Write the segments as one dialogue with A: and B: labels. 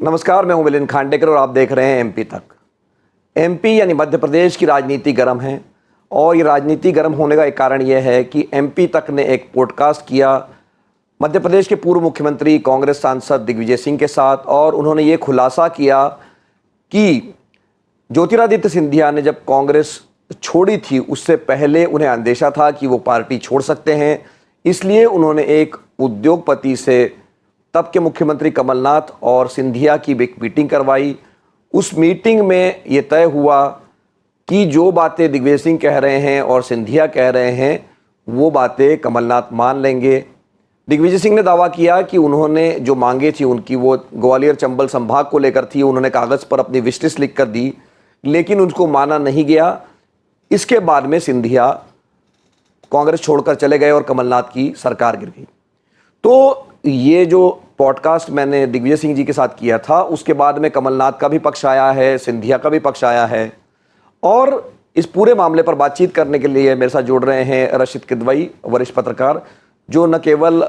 A: नमस्कार, मैं हूं मिलिंद खांडेकर और आप देख रहे हैं एमपी तक। एमपी यानी मध्य प्रदेश की राजनीति गर्म है और ये राजनीति गर्म होने का एक कारण यह है कि एमपी तक ने एक पॉडकास्ट किया मध्य प्रदेश के पूर्व मुख्यमंत्री कांग्रेस सांसद दिग्विजय सिंह के साथ, और उन्होंने ये खुलासा किया कि ज्योतिरादित्य सिंधिया ने जब कांग्रेस छोड़ी थी उससे पहले उन्हें अंदेशा था कि वो पार्टी छोड़ सकते हैं, इसलिए उन्होंने एक उद्योगपति से तब के मुख्यमंत्री कमलनाथ और सिंधिया की एक मीटिंग करवाई। उस मीटिंग में ये तय हुआ कि जो बातें दिग्विजय सिंह कह रहे हैं और सिंधिया कह रहे हैं वो बातें कमलनाथ मान लेंगे। दिग्विजय सिंह ने दावा किया कि उन्होंने जो मांगे थी उनकी वो ग्वालियर चंबल संभाग को लेकर थी, उन्होंने कागज़ पर अपनी विश लिस्ट लिख कर दी, लेकिन उनको माना नहीं गया। इसके बाद में सिंधिया कांग्रेस छोड़कर चले गए और कमलनाथ की सरकार गिर गई। तो ये जो पॉडकास्ट मैंने दिग्विजय सिंह जी के साथ किया था उसके बाद में कमलनाथ का भी पक्ष आया है, सिंधिया का भी पक्ष आया है, और इस पूरे मामले पर बातचीत करने के लिए मेरे साथ जुड़ रहे हैं रशीद किदवई, वरिष्ठ पत्रकार, जो न केवल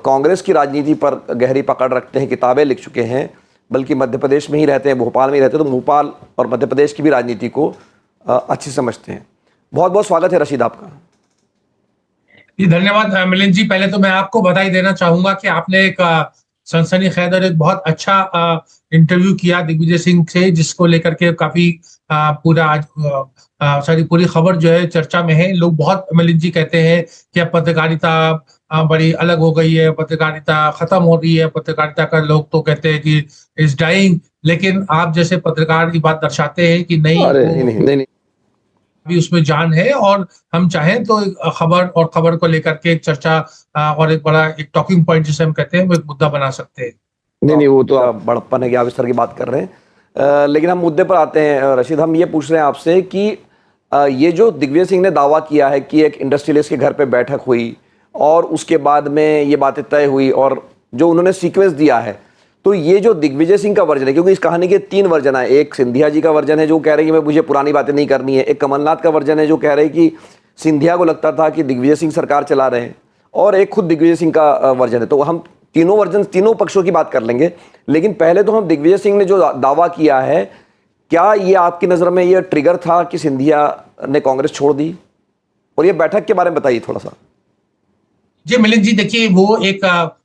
A: कांग्रेस की राजनीति पर गहरी पकड़ रखते हैं, किताबें लिख चुके हैं, बल्कि मध्य प्रदेश में ही रहते हैं, भोपाल में ही रहते हैं, तो भोपाल और मध्य प्रदेश की भी राजनीति को अच्छी समझते हैं। बहुत बहुत स्वागत है रशीद आपका।
B: जी धन्यवाद मिलिंद जी। पहले तो मैं आपको बधाई देना चाहूंगा कि आपने एक सनसनीखेज और एक बहुत अच्छा इंटरव्यू किया दिग्विजय सिंह से, जिसको लेकर के काफी पूरा आज सारी पूरी खबर जो है चर्चा में है। लोग बहुत, मिलिंद जी कहते हैं कि अब पत्रकारिता बड़ी अलग हो गई है, पत्रकारिता खत्म हो रही है, पत्रकारिता का लोग तो कहते हैं कि इज डाइंग, लेकिन आप जैसे पत्रकार की बात दर्शाते हैं कि नहीं,
A: अरे नहीं,
B: भी उसमें जान है, और हम चाहें तो खबर को लेकर के एक चर्चा और एक बड़ा एक टॉकिंग पॉइंट जिसे हम कहते हैं वो एक मुद्दा बना सकते हैं।
A: नहीं, वो तो आप बड़प्पन है कि आप इस तरह की बात कर रहे हैं। लेकिन हम मुद्दे पर आते हैं रशीद। हम ये पूछ रहे हैं आपसे कि ये जो दिग्विजय सिंह ने दावा किया है कि एक इंडस्ट्रियलिस्ट के घर पे बैठक हुई और उसके बाद में ये बातें तय हुई, और जो उन्होंने सीक्वेंस दिया है, तो ये जो दिग्विजय सिंह का वर्जन है, क्योंकि इस कहानी के 3 वर्जन है, एक सिंधिया जी का वर्जन है जो कह रहे हैं कि मुझे पुरानी बातें नहीं करनी है, एक कमलनाथ का वर्जन है जो कह रहे हैं कि सिंधिया को लगता था कि दिग्विजय सिंह सरकार चला रहे हैं, और एक खुद दिग्विजय सिंह का वर्जन है। तो हम तीनों वर्जन, तीनों पक्षों की बात कर लेंगे, लेकिन पहले तो हम दिग्विजय सिंह ने जो दावा किया है, क्या ये आपकी नज़र में ये ट्रिगर था कि सिंधिया ने कांग्रेस छोड़ दी? और ये बैठक के बारे में बताइए थोड़ा सा।
B: जी मिलिंद जी, देखिए वो एक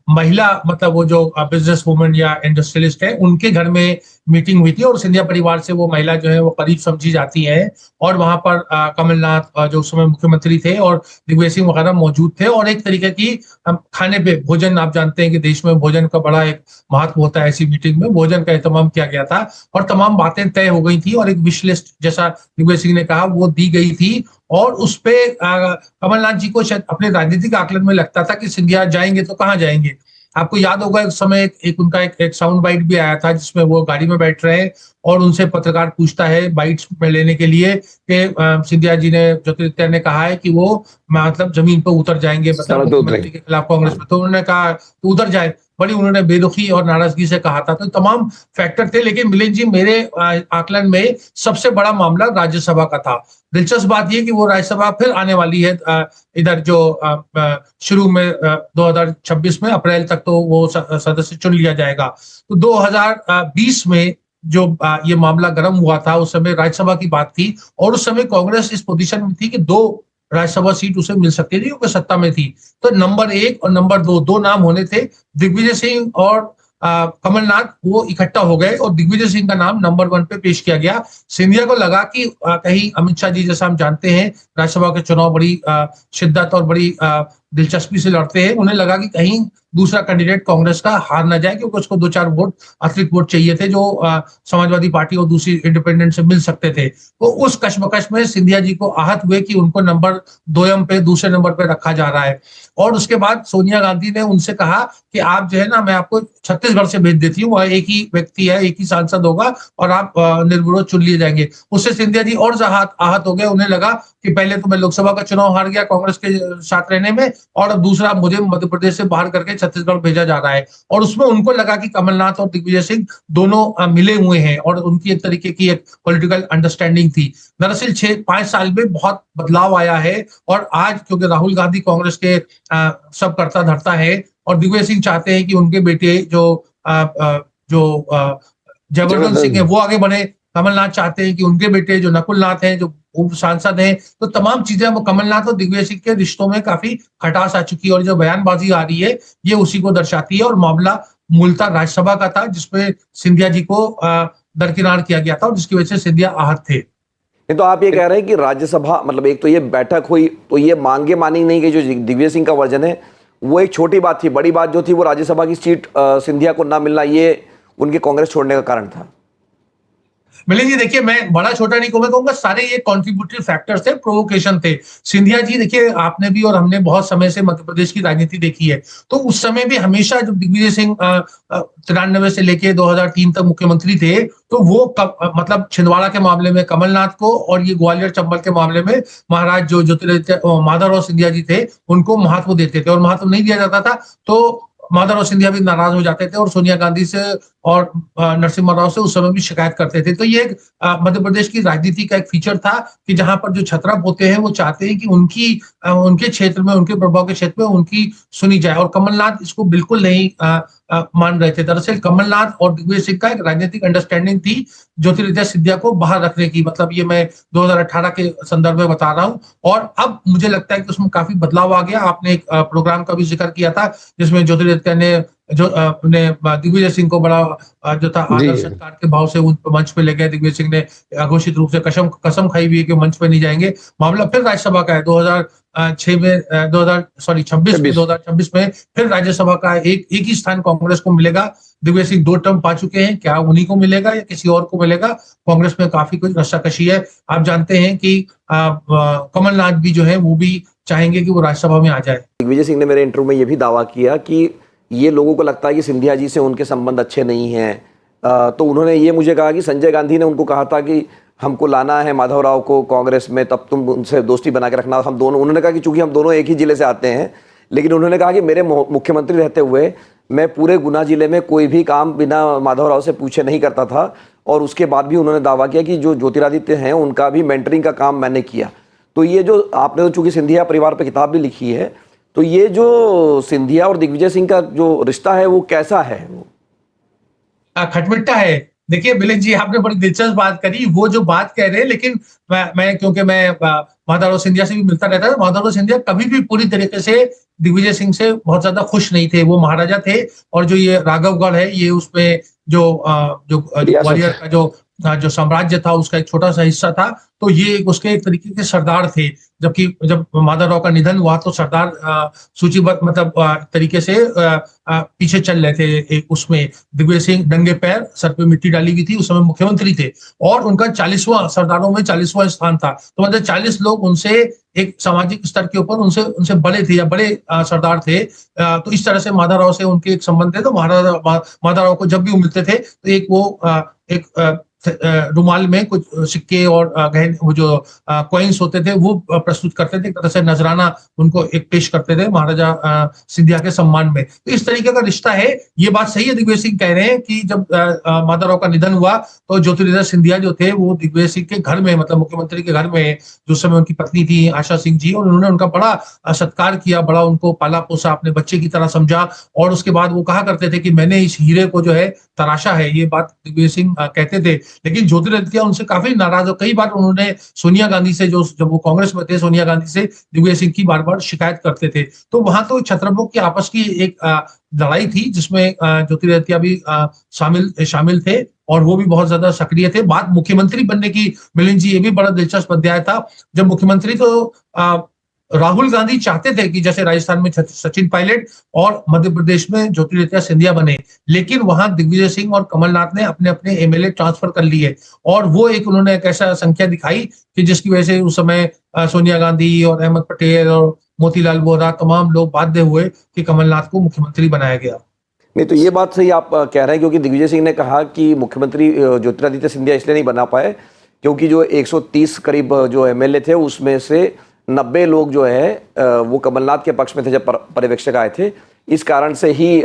B: महिला, मतलब वो जो बिजनेस वुमन या इंडस्ट्रियलिस्ट है, उनके घर में मीटिंग हुई थी, और सिंधिया परिवार से वो महिला जो है वो करीब समझी जाती है, और वहां पर कमलनाथ जो उस समय मुख्यमंत्री थे और दिग्विजय सिंह वगैरह मौजूद थे, और एक तरीके की खाने पे भोजन, आप जानते हैं कि देश में भोजन का बड़ा एक महत्व होता है, ऐसी मीटिंग में भोजन का एहतमाम किया गया था और तमाम बातें तय हो गई थी, और एक विश लिस्ट जैसा दिग्विजय सिंह ने कहा वो दी गई थी। और उस पे कमलनाथ जी को शायद अपने राजनीतिक आकलन में लगता था कि सिंधिया जाएंगे तो कहाँ जाएंगे। आपको याद होगा एक समय एक उनका एक साउंड बाइट भी आया था जिसमें वो गाड़ी में बैठ रहे हैं और उनसे पत्रकार पूछता है बाइट्स में लेने के लिए कि सिंधिया जी ने, ज्योतिरादित्य ने कहा है कि वो मतलब जमीन पर उतर जाएंगे, मतलब मुख्यमंत्री के खिलाफ कांग्रेस में, तो उन्होंने कहा तो उतर जाए, बड़ी उन्होंने बेरुखी और नाराजगी से कहा था। तो तमाम फैक्टर थे, लेकिन मिलिंद जी मेरे आकलन में सबसे बड़ा मामला राज्यसभा का था। दिलचस्प बात यह कि वो राज्यसभा फिर आने वाली है इधर, जो शुरू में 2026 में अप्रैल तक तो वो सदस्य चुन लिया जाएगा। तो 2020 में जो ये मामला गर्म हुआ था, उस समय राज्यसभा की बात थी, और उस समय कांग्रेस इस पोजीशन में थी कि 2 राज्यसभा सीट उसे मिल सकती थी क्योंकि सत्ता में थी। तो नंबर 1 और नंबर 2 नाम होने थे, दिग्विजय सिंह और कमलनाथ, वो इकट्ठा हो गए और दिग्विजय सिंह का नाम नंबर 1 पे पेश किया गया। सिंधिया को लगा कि कहीं अमित शाह जी, जैसा हम जानते हैं राज्यसभा के चुनाव बड़ी शिद्दत और बड़ी दिलचस्पी से लड़ते हैं, उन्हें लगा कि कहीं दूसरा कैंडिडेट कांग्रेस का हार ना जाए, क्योंकि उसको 2-4 वोट, अतिरिक्त वोट चाहिए थे जो समाजवादी पार्टी और दूसरी इंडिपेंडेंट से मिल सकते थे। तो उस कश्मकश में सिंधिया जी को आहत हुए कि उनको नंबर 2 पे, दूसरे नंबर पे रखा जा रहा है। और उसके बाद सोनिया गांधी ने उनसे कहा कि आप जो है ना, मैं आपको छत्तीसगढ़ से भेज देती हूँ, वह एक ही व्यक्ति है, एक ही सांसद होगा और आप निर्विरोध चुन लिए जाएंगे। उससे सिंधिया जी और आहत हो गए। उन्हें लगा कि पहले तो मैं लोकसभा का चुनाव हार गया कांग्रेस के साथ रहने में, और अब दूसरा मुझे मध्य प्रदेश से बाहर करके छत्तीसगढ़ भेजा जा रहा है। और उसमें उनको लगा कि कमलनाथ और दिग्विजय सिंह दोनों मिले हुए हैं और उनकी एक तरीके की एक पॉलिटिकल अंडरस्टैंडिंग थी। दरअसल 6-5 साल में बहुत बदलाव आया है, और आज क्योंकि राहुल गांधी कांग्रेस के सब करता धरता है और दिग्विजय सिंह चाहते हैं कि उनके बेटे जो जो जयवर्धन सिंह है वो आगे बढ़े। कमलनाथ चाहते हैं कि उनके बेटे जो नकुलनाथ हैं, जो उप सांसद हैं, तो तमाम चीजें वो कमलनाथ और दिग्विजय सिंह के रिश्तों में काफी खटास आ चुकी है, और जो बयानबाजी आ रही है ये उसी को दर्शाती है। और मामला मूलतः राज्यसभा का था, जिसमें सिंधिया जी को दरकिनार किया गया था और जिसकी वजह से सिंधिया आहत थे।
A: नहीं तो आप ये कह रहे हैं कि राज्यसभा मतलब एक तो ये बैठक हुई तो ये मांगे मानी नहीं गई, जो दिग्विजय सिंह का वर्जन है वो एक छोटी बात थी, बड़ी बात जो थी वो राज्यसभा की सीट सिंधिया को ना मिलना, ये उनके कांग्रेस छोड़ने का कारण था।
B: मिलिंद जी देखिए, मैं बड़ा छोटा नहीं कहूंगा, कहूंगा सारे ये कॉन्ट्रीब्यूटरी फैक्टर्स थे, प्रोवोकेशन थे। सिंधिया जी देखिए, आपने भी और हमने बहुत समय से मध्य प्रदेश की राजनीति देखी है, तो उस समय भी हमेशा जब दिग्विजय सिंह 93 से लेके 2003 तक मुख्यमंत्री थे, तो वो मतलब छिंदवाड़ा के मामले में कमलनाथ को और ये ग्वालियर चंबल के मामले में महाराज जो ज्योतिरादित्य माधवराव सिंधिया जी थे उनको महत्व देते थे, और महत्व नहीं दिया जाता था तो माधवराव सिंधिया भी नाराज हो जाते थे और सोनिया गांधी से और नरसिम्हा राव से उस समय भी शिकायत करते थे। तो ये एक मध्य प्रदेश की राजनीति का एक फीचर था कि जहां पर जो छतरा पोते हैं वो चाहते हैं कि उनके क्षेत्र में, उनके प्रभाव के क्षेत्र में उनकी सुनी जाए, और कमलनाथ इसको बिल्कुल नहीं मान रहे थे। दरअसल कमलनाथ और दिग्विजय सिंह का एक राजनीतिक अंडरस्टैंडिंग थी ज्योतिरादित्य सिंधिया को बाहर रखने की, मतलब ये मैं 2018 के संदर्भ में बता रहा हूं, और अब मुझे लगता है कि उसमें काफी बदलाव आ गया। आपने एक प्रोग्राम का भी जिक्र किया था जिसमें ज्योतिरादित्य ने दिग्विजय सिंह को बड़ा जो था आदर सत्कार के भाव से उन मंच पे ले गए। दिग्विजय सिंह ने अघोषित रूप से कसम खाई हुई है कि मंच पे नहीं जाएंगे। मामला फिर राज्यसभा का है 2006 में 2026 में 2026 में फिर राज्यसभा का एक ही स्थान कांग्रेस को मिलेगा। दिग्विजय सिंह 2 टर्म पा चुके हैं, क्या उन्हीं को मिलेगा या किसी और को मिलेगा? कांग्रेस में काफी कुछ रस्साकशी है। आप जानते हैं कि कमलनाथ भी जो है वो भी चाहेंगे कि वो राज्यसभा में आ जाए।
A: दिग्विजय सिंह ने मेरे इंटरव्यू में ये भी दावा किया कि ये लोगों को लगता है कि सिंधिया जी से उनके संबंध अच्छे नहीं हैं। तो उन्होंने ये मुझे कहा कि संजय गांधी ने उनको कहा था कि हमको लाना है माधवराव को कांग्रेस में, तब तुम उनसे दोस्ती बना के रखना। हम दोनों, उन्होंने कहा कि चूंकि हम दोनों एक ही जिले से आते हैं, लेकिन उन्होंने कहा कि मेरे मुख्यमंत्री रहते हुए मैं पूरे गुना जिले में कोई भी काम बिना माधवराव से पूछे नहीं करता था। और उसके बाद भी उन्होंने दावा किया कि जो ज्योतिरादित्य हैं उनका भी मेंटरिंग का काम मैंने किया। तो ये जो आपने तो चूंकि सिंधिया परिवार पर किताब भी लिखी है, तो ये जो सिंधिया और दिग्विजय सिंह का जो रिश्ता है वो कैसा है?
B: खटमिट्टा है। देखिए मिलिंद जी, आपने बड़ी दिलचस्प बात करी, वो जो बात कह रहे हैं, लेकिन क्योंकि मैं माधवराव सिंधिया से भी मिलता रहता था, माधवराव सिंधिया कभी भी पूरी तरीके से दिग्विजय सिंह से बहुत ज्यादा खुश नहीं थे। वो महाराजा थे, और जो ये राघवगढ़ है ये उसमें जो ग्वालियर का जो साम्राज्य था उसका एक छोटा सा हिस्सा था, तो ये उसके एक तरीके के सरदार थे। जबकि जब माधवराव का निधन हुआ तो सरदार सूचीबद्ध मतलब तरीके से पीछे चल रहे थे। एक उसमें दिग्विजय सिंह नंगे पैर, सर पे मिट्टी डाली हुई थी, उस समय मुख्यमंत्री थे, और उनका 40वां सरदारों में 40वां स्थान था। तो मतलब 40 लोग उनसे एक सामाजिक स्तर के ऊपर उनसे बड़े थे या बड़े सरदार थे। तो इस तरह से माधवराव से उनके एक संबंध थे। तो माधवराव को जब भी वो मिलते थे तो एक रुमाल में कुछ सिक्के और गहने, वो जो कॉइन्स होते थे वो प्रस्तुत करते थे, एक तरह से नजराना उनको एक पेश करते थे महाराजा सिंधिया के सम्मान में। तो इस तरीके का रिश्ता है। ये बात सही है, दिग्विजय सिंह कह रहे हैं कि जब माधवराव का निधन हुआ तो ज्योतिरादित्य सिंधिया जो थे वो दिग्विजय सिंह के घर में, मतलब मुख्यमंत्री के घर में, जो समय उनकी पत्नी थी आशा सिंह जी, और उन्होंने उनका बड़ा सत्कार किया, बड़ा उनको पाला पोसा, अपने बच्चे की तरह समझा। और उसके बाद वो कहा करते थे कि मैंने इस हीरे को जो है तराशा है, ये बात दिग्विजय सिंह कहते थे। लेकिन ज्योतिरादित्य उनसे काफी नाराज हो, कई बार उन्होंने सोनिया गांधी से, जब वो कांग्रेस में थे, सोनिया गांधी से दिग्विजय सिंह की बार बार शिकायत करते थे। तो वहां तो छत्रपों की आपस की एक लड़ाई थी जिसमें ज्योतिरादित्य भी शामिल थे, और वो भी बहुत ज्यादा सक्रिय थे। बात मुख्यमंत्री बनने की, मिलिंद जी, ये भी बड़ा दिलचस्प अध्याय था। जब मुख्यमंत्री तो राहुल गांधी चाहते थे कि जैसे राजस्थान में सचिन पायलट और मध्य प्रदेश में ज्योतिरादित्य सिंधिया बने, लेकिन वहां दिग्विजय सिंह और कमलनाथ ने अपने अपने एमएलए ट्रांसफर कर लिए, और वो उन्होंने एक ऐसा संख्या दिखाई कि जिसकी वजह से उस समय सोनिया गांधी और अहमद पटेल और मोतीलाल वोरा तमाम लोग बाध्य हुए कि कमलनाथ को मुख्यमंत्री बनाया गया।
A: नहीं तो ये बात सही आप कह रहे हैं, क्योंकि दिग्विजय सिंह ने कहा कि मुख्यमंत्री ज्योतिरादित्य सिंधिया इसलिए नहीं बना पाए क्योंकि जो 130 करीब जो एमएलए थे उसमें से 90 लोग जो है वो कमलनाथ के पक्ष में थे जब पर्यवेक्षक आए थे। इस कारण से ही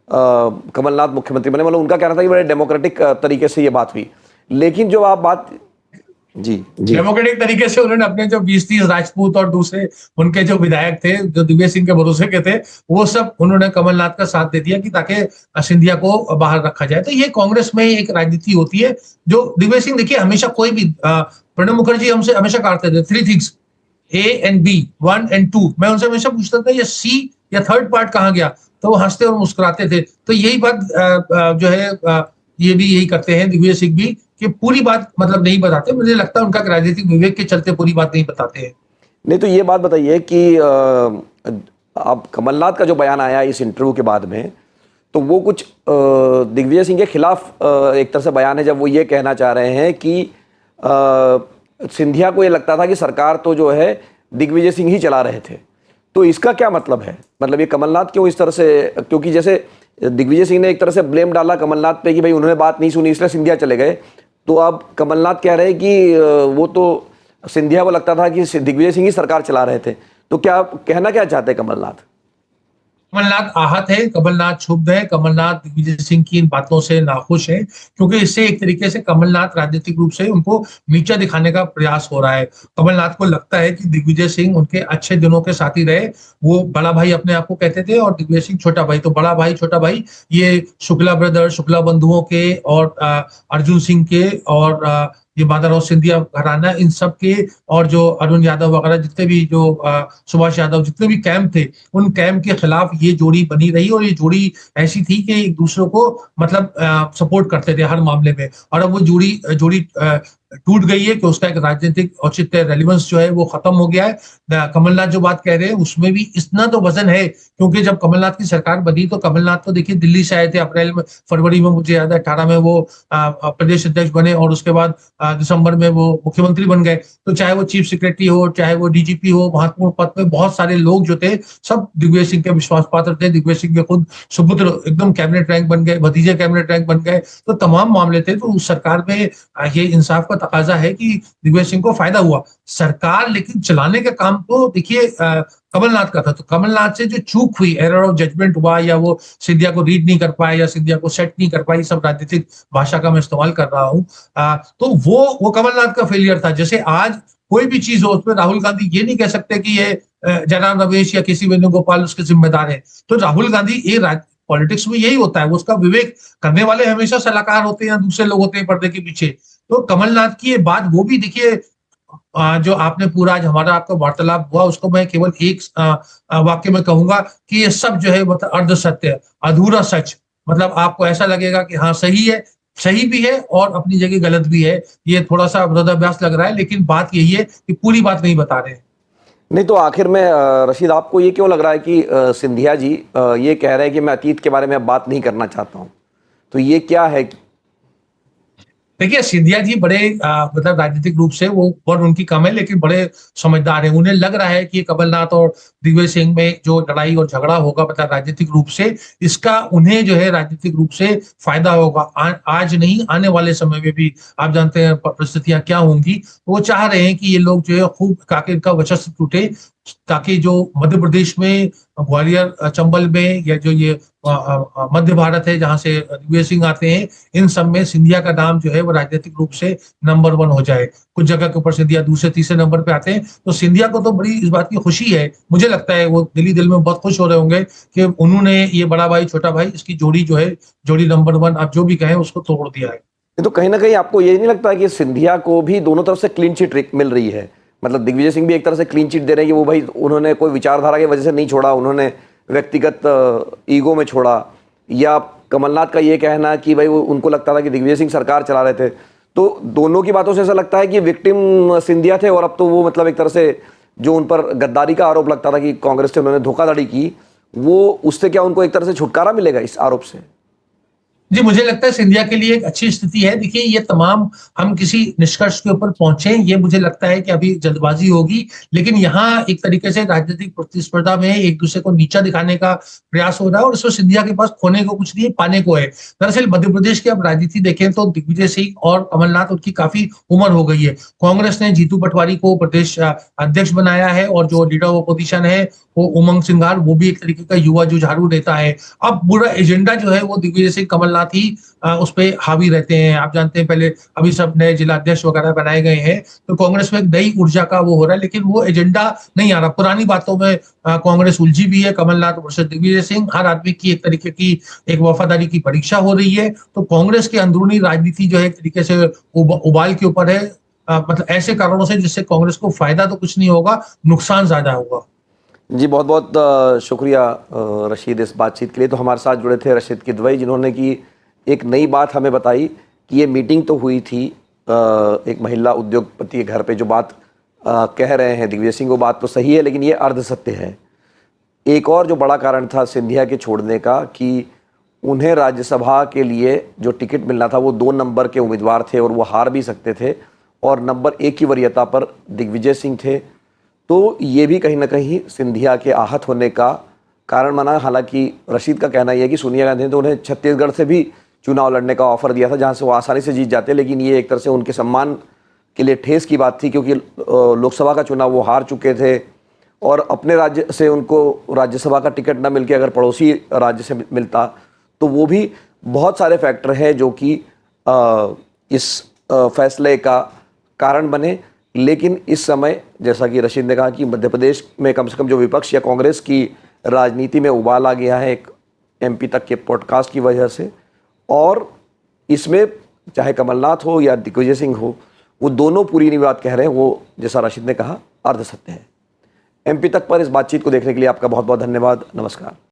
A: कमलनाथ मुख्यमंत्री बने। मतलब उनका कहना था कि बड़े डेमोक्रेटिक तरीके से ये बात हुई। लेकिन जो आप बात जी जी।
B: डेमोक्रेटिक तरीके से उन्होंने अपने जो 20-30 राजपूत और दूसरे उनके जो विधायक थे जो दिग्विजय सिंह के भरोसे के थे, वो सब उन्होंने कमलनाथ का साथ दे दिया कि ताकि सिंधिया को बाहर रखा जाए। तो ये कांग्रेस में एक राजनीति होती है जो दिग्विजय सिंह देखिए हमेशा कोई भी प्रणब मुखर्जी हमसे हमेशा कहते थे three things A and B, 1 and 2। मैं उनसे हमेशा पूछता था ये सी या थर्ड पार्ट कहाँ गया, तो वो हंसते और मुस्कुराते थे। तो यही बात जो है ये भी यही करते हैं दिग्विजय सिंह भी कि पूरी बात मतलब नहीं बताते। मुझे लगता है उनका राजनीतिक विवेक के चलते पूरी बात नहीं बताते हैं।
A: नहीं तो ये बात बताइए कि अब कमलनाथ का जो बयान आया इस इंटरव्यू के बाद में, तो वो कुछ दिग्विजय सिंह के खिलाफ एक तरह से बयान है, जब वो ये कहना चाह रहे हैं कि सिंधिया को ये लगता था कि सरकार तो जो है दिग्विजय सिंह ही चला रहे थे। तो इसका क्या मतलब है? मतलब ये कमलनाथ क्यों इस तरह से, क्योंकि जैसे दिग्विजय सिंह ने एक तरह से ब्लेम डाला कमलनाथ पे कि भाई उन्होंने बात नहीं सुनी इसलिए सिंधिया चले गए, तो अब कमलनाथ कह रहे हैं कि वो तो सिंधिया को लगता था कि दिग्विजय सिंह ही सरकार चला रहे थे। तो क्या कहना क्या चाहते हैं कमलनाथ?
B: कमलनाथ आहत है, कमलनाथ क्षुब्ध है, कमलनाथ दिग्विजय सिंह की इन बातों से नाखुश है, क्योंकि इससे एक तरीके से कमलनाथ राजनीतिक रूप से उनको नीचा दिखाने का प्रयास हो रहा है। कमलनाथ को लगता है कि दिग्विजय सिंह उनके अच्छे दिनों के साथी रहे, वो बड़ा भाई अपने आप को कहते थे और दिग्विजय सिंह छोटा भाई। तो बड़ा भाई छोटा भाई ये शुक्ला ब्रदर, शुक्ला बंधुओं के और अर्जुन सिंह के और ये माधवराव सिंधिया घराना, इन सब के और जो अरुण यादव वगैरह जितने भी जो सुभाष यादव जितने भी कैंप थे, उन कैंप के खिलाफ ये जोड़ी बनी रही और ये जोड़ी ऐसी थी कि एक दूसरे को मतलब सपोर्ट करते थे हर मामले में। और अब वो जोड़ी जोड़ी टूट गई है कि उसका एक राजनीतिक औचित्य रेलिवेंस जो है वो खत्म हो गया है। कमलनाथ जो बात कह रहे हैं उसमें भी इतना तो वजन है, क्योंकि जब कमलनाथ की सरकार बनी तो कमलनाथ तो देखिए दिल्ली से आए थे अप्रैल में, फरवरी में मुझे याद है 18 में वो प्रदेश अध्यक्ष बने और उसके बाद दिसंबर में वो मुख्यमंत्री बन गए। तो चाहे वो चीफ सेक्रेटरी हो, चाहे वो डीजीपी हो, महत्वपूर्ण पद पे बहुत सारे लोग जो थे सब दिग्विजय सिंह के विश्वास पात्र थे। दिग्विजय सिंह के खुद सुपुत्र एकदम कैबिनेट रैंक बन गए, भतीजे कैबिनेट रैंक बन गए। तो तमाम मामले थे। तो उस सरकार में ये इंसाफ का तकाजा है कि दिग्विजय सिंह को फायदा हुआ। सरकार लेकिन चलाने का काम तो देखिए कमलनाथ का था। तो कमलनाथ से जो चूक हुई, एरर ऑफ जजमेंट हुआ, या वो सिंधिया को रीड नहीं कर पाए या सिंधिया को सेट नहीं कर पाई, सब राजनीतिक भाषा का मैं इस्तेमाल कर रहा हूँ, तो वो कमलनाथ का फेलियर था। जैसे आज कोई भी चीज हो उसमें राहुल गांधी ये नहीं कह सकते कि ये जयराम रमेश या किसी वेणुगोपाल उसके जिम्मेदार है। तो राहुल गांधी पॉलिटिक्स में यही होता है, वो उसका विवेक करने वाले हमेशा सलाहकार होते हैं या दूसरे लोग होते हैं पर्दे के पीछे। तो कमलनाथ की ये बात वो भी देखिए जो आपने पूरा आज हमारा आपका वार्तालाप हुआ उसको मैं केवल एक वाक्य में कहूंगा कि ये सब जो है मतलब अर्ध सत्य, अधूरा सच। मतलब आपको ऐसा लगेगा कि हाँ सही है, सही भी है और अपनी जगह गलत भी है। ये थोड़ा सा विरोधाभास लग रहा है, लेकिन बात यही है कि पूरी बात नहीं बता रहे हैं।
A: नहीं तो आखिर में रशीद, आपको ये क्यों लग रहा है कि सिंधिया जी ये कह रहे हैं कि मैं अतीत के बारे में अब बात नहीं करना चाहता हूं? तो ये क्या है?
B: देखिए सिंधिया जी बड़े मतलब राजनीतिक रूप से वो और उनकी कम है, लेकिन बड़े समझदार हैं। उन्हें लग रहा है कि कमलनाथ और दिग्विजय सिंह में जो लड़ाई और झगड़ा होगा मतलब राजनीतिक रूप से, इसका उन्हें जो है राजनीतिक रूप से फायदा होगा। आज नहीं, आने वाले समय में भी आप जानते हैं परिस्थितियां क्या होंगी। वो चाह रहे हैं कि ये लोग जो है खूब ताकि इनका वर्चस्व टूटे, ताकि जो मध्य प्रदेश में ग्वालियर चंबल में या जो ये मध्य भारत है जहां से दिग्विजय सिंह आते हैं, इन सब में सिंधिया का नाम जो है वो राजनीतिक रूप से नंबर 1 हो जाए। कुछ जगह के ऊपर सिंधिया दूसरे तीसरे नंबर पे आते हैं। तो सिंधिया को तो बड़ी इस बात की खुशी है, मुझे लगता है वो दिल में बहुत खुश हो रहे होंगे कि उन्होंने ये बड़ा भाई छोटा भाई इसकी जोड़ी जो है, जोड़ी नंबर 1 आप जो भी कहें उसको तोड़ दिया है।
A: तो कहीं ना कहीं आपको ये नहीं लगता कि सिंधिया को भी दोनों तरफ से क्लीन चिट मिल रही है? मतलब दिग्विजय सिंह भी एक तरह से क्लीन चिट दे रहे हैं कि वो भाई उन्होंने कोई विचारधारा की वजह से नहीं छोड़ा, उन्होंने व्यक्तिगत ईगो में छोड़ा, या कमलनाथ का ये कहना कि भाई वो उनको लगता था कि दिग्विजय सिंह सरकार चला रहे थे। तो दोनों की बातों से ऐसा लगता है कि विक्टिम सिंधिया थे और अब तो वो मतलब एक तरह से जो उन पर गद्दारी का आरोप लगता था कि कांग्रेस से उन्होंने धोखाधड़ी की, वो उससे क्या उनको एक तरह से छुटकारा मिलेगा इस आरोप से?
B: जी मुझे लगता है सिंधिया के लिए एक अच्छी स्थिति है। देखिए ये तमाम हम किसी निष्कर्ष के ऊपर पहुंचे, ये मुझे लगता है कि अभी जल्दबाजी होगी, लेकिन यहाँ एक तरीके से राजनीतिक प्रतिस्पर्धा में एक दूसरे को नीचा दिखाने का प्रयास हो रहा है और इसमें सिंधिया के पास खोने को कुछ नहीं, पाने को है। दरअसल मध्य प्रदेश की अब राजनीति देखें तो दिग्विजय सिंह और कमलनाथ उनकी काफी उम्र हो गई है। कांग्रेस ने जीतू पटवारी को प्रदेश अध्यक्ष बनाया है और जो लीडर ऑफ अपोजिशन है वो उमंग सिंघार, वो भी एक तरीके का युवा जुझारू नेता है। अब पूरा एजेंडा जो है वो दिग्विजय सिंह कमलनाथ कमलनाथ ही उस पे हावी रहते हैं। आप जानते हैं पहले अभी सब नए जिला अध्यक्ष वगैरह बनाए गए हैं, तो कांग्रेस में एक नई ऊर्जा का वो हो रहा है, लेकिन वो एजेंडा नहीं आ रहा। पुरानी बातों में कांग्रेस उलझी भी है। कमलनाथ वर्सेस दिग्विजय सिंह, हर आदमी की एक तरीके की एक वफादारी की परीक्षा हो रही है। तो कांग्रेस की अंदरूनी राजनीति जो है एक तरीके से उबाल के ऊपर है, मतलब ऐसे कारणों से जिससे कांग्रेस को फायदा तो कुछ नहीं होगा, नुकसान ज्यादा होगा।
A: जी, बहुत बहुत शुक्रिया रशीद इस बातचीत के लिए। तो हमारे साथ जुड़े थे रशीद किदवई, जिन्होंने की एक नई बात हमें बताई कि ये मीटिंग तो हुई थी एक महिला उद्योगपति के घर पे, जो बात कह रहे हैं दिग्विजय सिंह, वो बात तो सही है, लेकिन ये अर्ध सत्य है। एक और जो बड़ा कारण था सिंधिया के छोड़ने का, कि उन्हें राज्यसभा के लिए जो टिकट मिलना था वो 2 नंबर के उम्मीदवार थे और वो हार भी सकते थे, और नंबर 1 की वरीयता पर दिग्विजय सिंह थे। तो ये भी कहीं ना कहीं सिंधिया के आहत होने का कारण बना। हालांकि रशीद का कहना यह है कि सोनिया गांधी ने तो उन्हें छत्तीसगढ़ से भी चुनाव लड़ने का ऑफर दिया था, जहां से वो आसानी से जीत जाते, लेकिन ये एक तरह से उनके सम्मान के लिए ठेस की बात थी, क्योंकि लोकसभा का चुनाव वो हार चुके थे और अपने राज्य से उनको राज्यसभा का टिकट न मिलकर अगर पड़ोसी राज्य से मिलता, तो वो भी बहुत सारे फैक्टर हैं जो कि इस फैसले का कारण बने। लेकिन इस समय जैसा कि रशीद ने कहा कि मध्य प्रदेश में कम से कम जो विपक्ष या कांग्रेस की राजनीति में उबाल आ गया है एक एमपी तक के पॉडकास्ट की वजह से, और इसमें चाहे कमलनाथ हो या दिग्विजय सिंह हो, वो दोनों पूरी नहीं बात कह रहे हैं, वो जैसा रशीद ने कहा अर्ध सत्य है। एमपी तक पर इस बातचीत को देखने के लिए आपका बहुत बहुत धन्यवाद। नमस्कार।